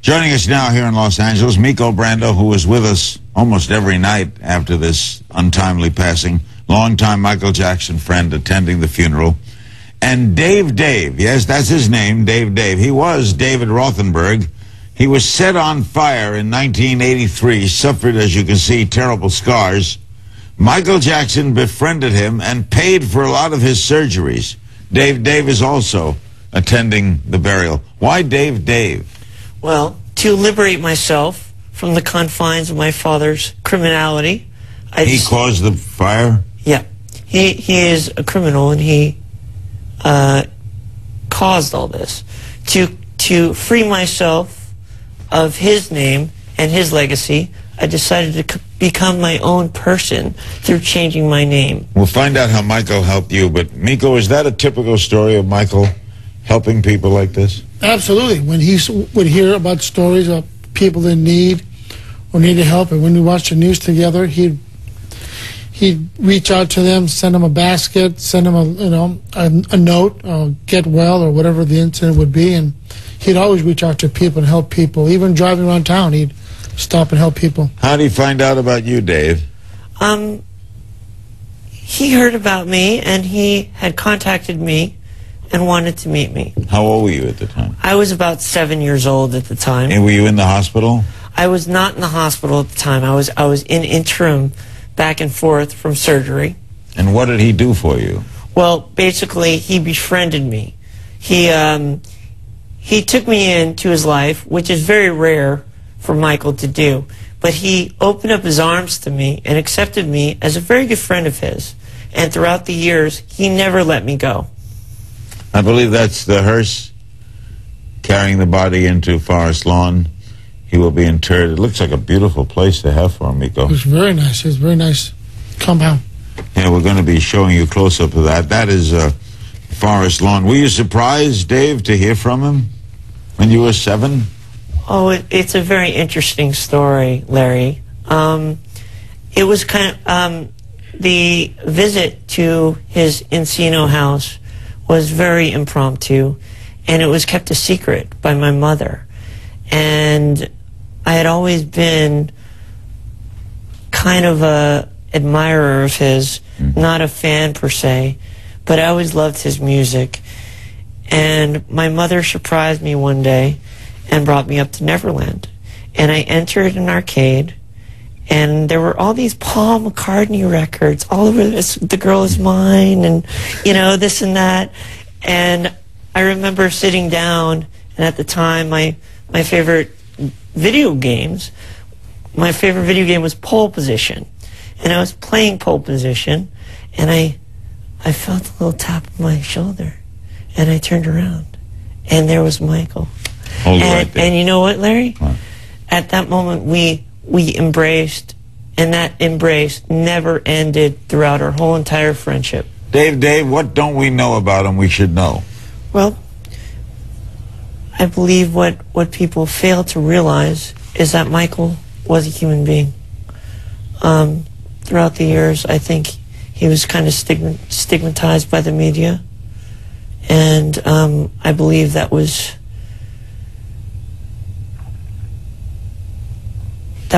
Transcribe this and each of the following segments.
Joining us now here in Los Angeles, Miko Brando, who was with us almost every night after this untimely passing, longtime Michael Jackson friend attending the funeral, and Dave, yes, that's his name, Dave. He was David Rothenberg. He was set on fire in 1983, suffered, as you can see, terrible scars. Michael Jackson befriended him and paid for a lot of his surgeries. Dave is also attending the burial. Why Dave? Well, to liberate myself from the confines of my father's criminality. He caused the fire? Yeah. He is a criminal, and he caused all this. To free myself of his name and his legacy, I decided to become my own person through changing my name. We'll find out how Michael helped you, but Miko, is that a typical story of Michael helping people like this? Absolutely. When he would hear about stories of people in need or needed help, and when we watched the news together, he'd reach out to them, send them a basket, send them a note, get well, or whatever the incident would be, and he'd always reach out to people and help people. Even driving around town, he'd stop and help people. How did he find out about you, Dave? He heard about me, and he had contacted me and wanted to meet me. How old were you at the time? I was about 7 years old at the time. And were you in the hospital? I was not in the hospital at the time. I was in interim, back and forth from surgery. And what did he do for you? Well, basically, he befriended me. He took me into his life, which is very rare for Michael to do. But he opened up his arms to me and accepted me as a very good friend of his. And throughout the years, he never let me go. I believe that's the hearse carrying the body into Forest Lawn. He will be interred. It looks like a beautiful place to have for him, Miko. It was very nice. It was a very nice compound. Yeah, we're going to be showing you a close-up of that. That is Forest Lawn. Were you surprised, Dave, to hear from him when you were 7? Oh, it's a very interesting story, Larry. It was kind of, the visit to his Encino house was very impromptu, and it was kept a secret by my mother. And I had always been kind of a admirer of his, not a fan per se, but I always loved his music. And my mother surprised me one day and brought me up to Neverland. And I entered an arcade, and there were all these Paul McCartney records all over this, The Girl Is Mine, and, you know, this and that. And I remember sitting down, and at the time, my favorite video games, my favorite video game was Pole Position. And I was playing Pole Position, and I felt a little tap on my shoulder, and I turned around, and there was Michael. And you know what, Larry? What? At that moment, we embraced, and that embrace never ended throughout our whole entire friendship. Dave, what don't we know about him we should know? Well, I believe what people fail to realize is that Michael was a human being. Throughout the years, I think he was kind of stigmatized by the media, and I believe that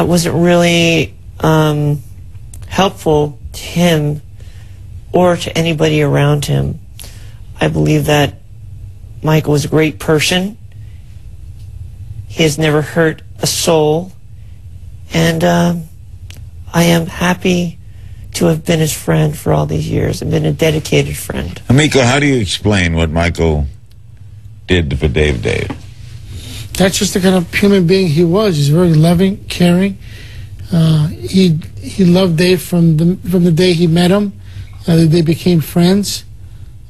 wasn't really helpful to him or to anybody around him. I believe that Michael was a great person. He has never hurt a soul, and I am happy to have been his friend for all these years. I've been a dedicated friend. Miko, how do you explain what Michael did for Dave? That's just the kind of human being he was. He's very loving, caring. He loved Dave from the day he met him. They became friends.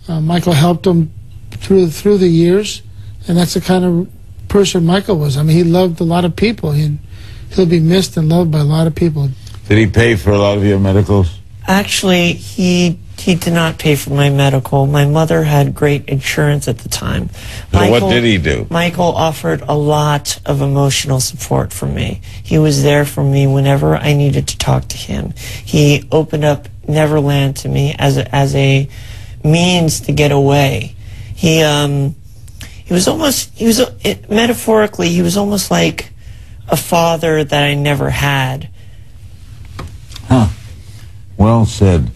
Michael helped him through the years, and that's the kind of person Michael was. I mean, he loved a lot of people. He'll be missed and loved by a lot of people. Did he pay for a lot of your medicals? Actually, he did not pay for my medical. My mother had great insurance at the time. So what did he do? Michael offered a lot of emotional support for me. He was there for me whenever I needed to talk to him. He opened up Neverland to me as a means to get away. he was metaphorically, he was almost like a father that I never had. Huh. Well said.